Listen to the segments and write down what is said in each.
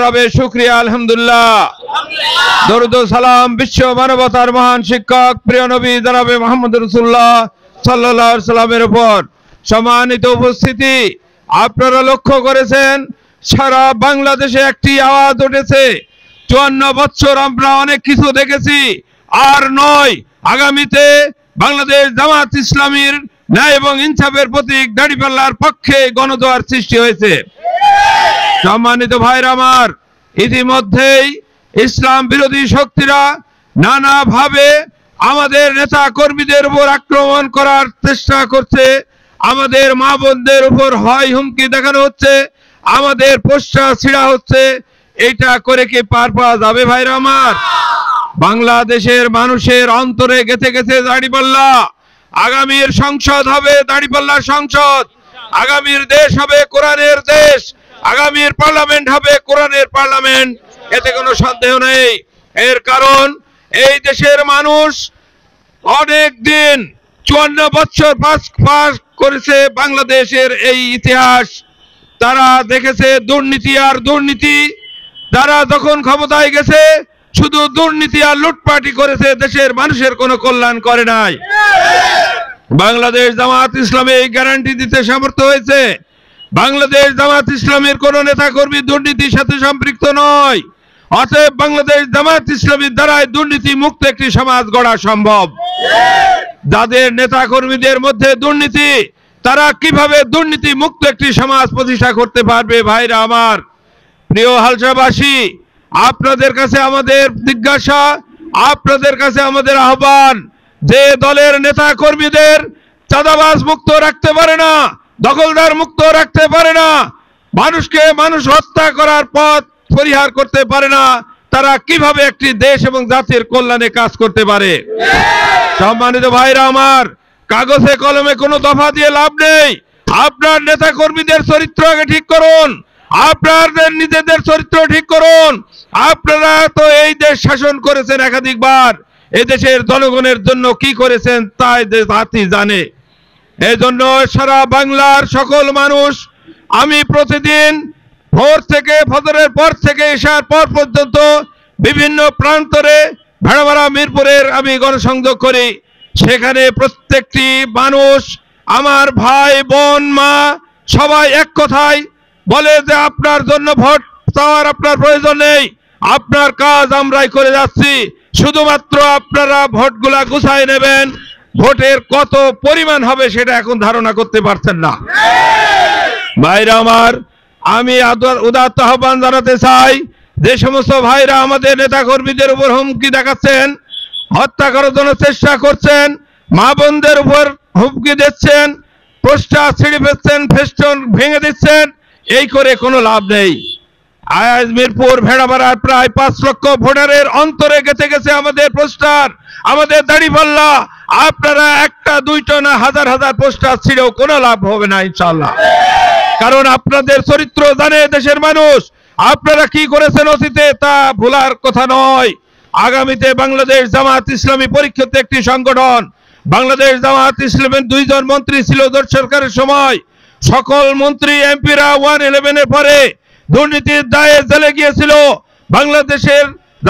রবে শুকরিয়া আলহামদুলিল্লাহ। দরুদ ও সালাম বিশ্ব মানবতার মহান শিক্ষক প্রিয় নবী জনাবে মুহাম্মদ রাসূলুল্লাহ সাল্লাল্লাহু আলাইহি সাল্লামের উপর। সম্মানিত উপস্থিতি, আপনারা লক্ষ্য করেছেন সারা বাংলাদেশে একটি আওয়াজ উঠেছে। 54 বছর আমরা অনেক কিছু দেখেছি, আর নয়, আগামীতে বাংলাদেশ জামাত ইসলামীর ন্যায় এবং ইনসাফের প্রতীক দাঁড়িপাল্লার পক্ষে গণজোয়ার সৃষ্টি হয়েছে। সম্মানিত ভাইরা আমার, ইতিমধ্যেই ইসলাম বিরোধী শক্তিরা নানাভাবে আমাদের নেতা কর্মীদের উপর আক্রমণ করার চেষ্টা করছে। আমাদের মা বোনদের উপর হয় হুমকি দেখানো হচ্ছে, আমাদের পোস্টার ছিঁড়া হচ্ছে। এটা করে কি পার পাওয়া যাবে ভাইরা আমার? বাংলাদেশের মানুষের অন্তরে গেঁথে গেছে দাঁড়িপাল্লা। আগামীর সংসদ হবে দাঁড়িপাল্লার সংসদ, আগামীর দেশ হবে কোরআনের দেশ, আগামীর পার্লামেন্ট হবে কোরআনের পার্লামেন্ট, এতে কোনো সন্দেহ নেই। এর কারণ এই দেশের মানুষ অনেক দিন 54 বছর পাস করেছে বাংলাদেশের এই ইতিহাস। তারা দেখেছে দুর্নীতি আর দুর্নীতি। তারা যখন ক্ষমতায় গেছে শুধু দুর্নীতি আর লুটপাটি করেছে, দেশের মানুষের কোনো কল্যাণ করে নাই। বাংলাদেশ জামাত ইসলামী এই গ্যারান্টি দিতে সমর্থ হয়েছে, বাংলাদেশ জামাত ইসলামীর কোন নেতা কর্মী দুর্নীতির সাথে সম্পৃক্ত নয়। অতএব বাংলাদেশ জামাত ইসলামীর দ্বারাই দুর্নীতি মুক্ত একটি সমাজ গড়া সম্ভব। যাদের নেতা কর্মীদের মধ্যে দুর্নীতি, তারা কিভাবে দুর্নীতি মুক্ত একটি সমাজ প্রতিষ্ঠা করতে পারবে? ভাইরা আমার, প্রিয় হালসাবাসী, আপনাদের কাছে আমাদের জিজ্ঞাসা, আপনাদের কাছে আমাদের আহ্বান, যে দলের নেতা কর্মীদের চাঁদাবাজ মুক্ত রাখতে পারে না, দখলদার মুক্ত রাখতে পারে না, মানুষকে মানুষ হত্যা করার পথ পরিহার করতে পারে না, তারা কিভাবে একটি দেশ এবং জাতির কল্যাণে কাজ করতে পারে? সম্মানিত ভাইরা আমার, কাগজে কলমে কোনো দফা দিয়ে লাভ নেই। আপনার নেতা কর্মীদের চরিত্র আগে ঠিক করুন, আপনাদের নিজেদের চরিত্র ঠিক করুন। আপনারা তো এই দেশ শাসন করেছেন একাধিকবার, এই দেশের জনগণের জন্য কি করেছেন তাই জাতি জানে। এই জন্য সারা বাংলার সকল মানুষ, আমি প্রতিদিন ভোর থেকে ফজরের পর থেকে এশার পর পর্যন্ত বিভিন্ন প্রান্তরে ভেড়ামারা মিরপুরের আমি গণসংযোগ করি। সেখানে প্রত্যেকটি মানুষ, আমার ভাই বোন মা সবাই এক কথায় বলে যে আপনার জন্য ভোট চাওয়ার আপনার প্রয়োজন নেই, আপনার কাজ আমরাই করে যাচ্ছি, শুধুমাত্র আপনারা ভোটগুলা গুছাই নেবেন। ভোটের কত পরিমাণ হবে সেটা এখন ধারণা করতে পারছেন না। ভাইরা আমার, আমি উদাত্ত আহ্বান জানাতে চাই, যে সমস্ত ভাইরা আমাদের নেতা কর্মীদের উপর হুমকি দেখাচ্ছেন, হত্যা করার জন্য চেষ্টা করছেন, মা বোনদের উপর হুমকি দিচ্ছেন, পোস্টার ছিঁড়ে ফেলছেন, ফেস্টন ভেঙে দিচ্ছেন, এই করে কোনো লাভ নেই। আজ মিরপুর ভেড়ামারার প্রায় 5 লক্ষ ভোটারের অন্তরে গেঁথে গেছে আমাদের পোস্টার, আমাদের দাড়িপাল্লা। আপনারা একটা দুইটা না হাজার হাজার পোস্টার ছিঁড়েও কোনো লাভ হবে না ইনশাআল্লাহ। কারণ আপনাদের চরিত্র জানে দেশের মানুষ, আপনারা কি করেছেন অতীতে তা ভোলার কথা নয়। আগামীতে বাংলাদেশ জামাত ইসলামী পরীক্ষিত একটি সংগঠন। বাংলাদেশ জামাত ইসলামের 2 জন মন্ত্রী ছিল জোট সরকারের সময়। সকল মন্ত্রী এমপিরা 111-এর পরে দুর্নীতির দায়ে জেলে গিয়েছিল।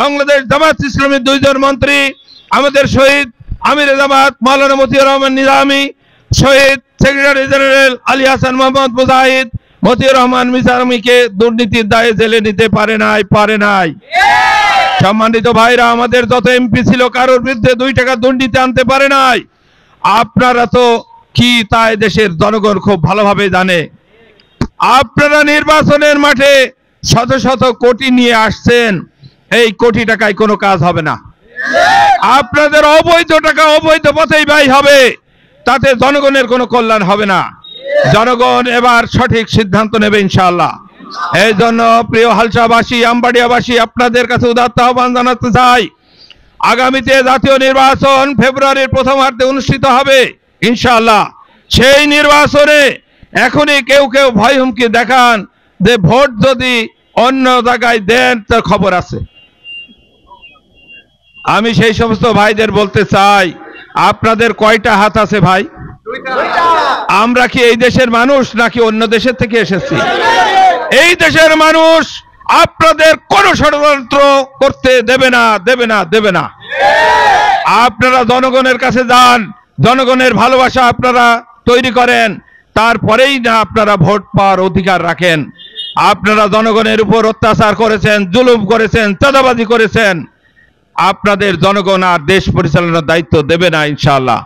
বাংলাদেশ জামাত ইসলামের 2 জন মন্ত্রী, আমাদের শহীদ আমির জামাত মাওলানা মতিউর রহমান নিজামী, শহীদ সেক্রেটারি জেনারেল আলী হাসান মোহাম্মদ মুজাহিদ, মতিউর রহমান নিজামীকে দুর্নীতির দায়ে জেলে নিতে পারে নাই। সম্মানিত ভাইরা, আমাদের যত এমপি ছিল কারোর বিরুদ্ধে 2 টাকা দুর্নীতি আনতে পারে নাই। আপনারা তো কি তাই দেশের জনগণ খুব ভালোভাবে জানে। আপনারা নির্বাচনের মাঠে শত শত কোটি নিয়ে আসছেন, এই কোটি টাকায় কোনো কাজ হবে না। আপনাদের অবৈধ টাকা অবৈধ পথেই ব্যয় হবে, তাতে জনগণের কোনো কল্যাণ হবে না। জনগণ এবার সঠিক সিদ্ধান্ত নেবে ইনশাআল্লাহ। এই জন্য প্রিয় হালসাবাসী, আমবাড়িয়াবাসী, আপনাদের কাছে উদাত্ত আহ্বান জানাতে চাই, আগামীতে জাতীয় নির্বাচন ফেব্রুয়ারির প্রথমার্ধে অনুষ্ঠিত হবে ইনশাআল্লাহ। সেই নির্বাচনে এখনই কেউ কেউ ভয় হুমকি দেখান যে ভোট যদি অন্য জায়গায় দেন তার খবর আছে। আমি সেই সমস্ত ভাইদের বলতে চাই, আপনাদের কয়টা হাত আছে ভাই? আমরা কি এই দেশের মানুষ নাকি অন্য দেশের থেকে এসেছি? এই দেশের মানুষ আপনাদের কোনো ষড়যন্ত্র করতে দেবে না, দেবে না, দেবে না। আপনারা জনগণের কাছে যান, জনগণের ভালোবাসা আপনারা তৈরি করেন, তারপরেই না আপনারা ভোট পাওয়ার অধিকার রাখেন। আপনারা জনগণের উপর অত্যাচার করেছেন, জুলুম করেছেন, চাঁদাবাজি করেছেন। আপনাদের জনগণ আর দেশ পরিচালনার দায়িত্ব দেবে না ইনশাআল্লাহ।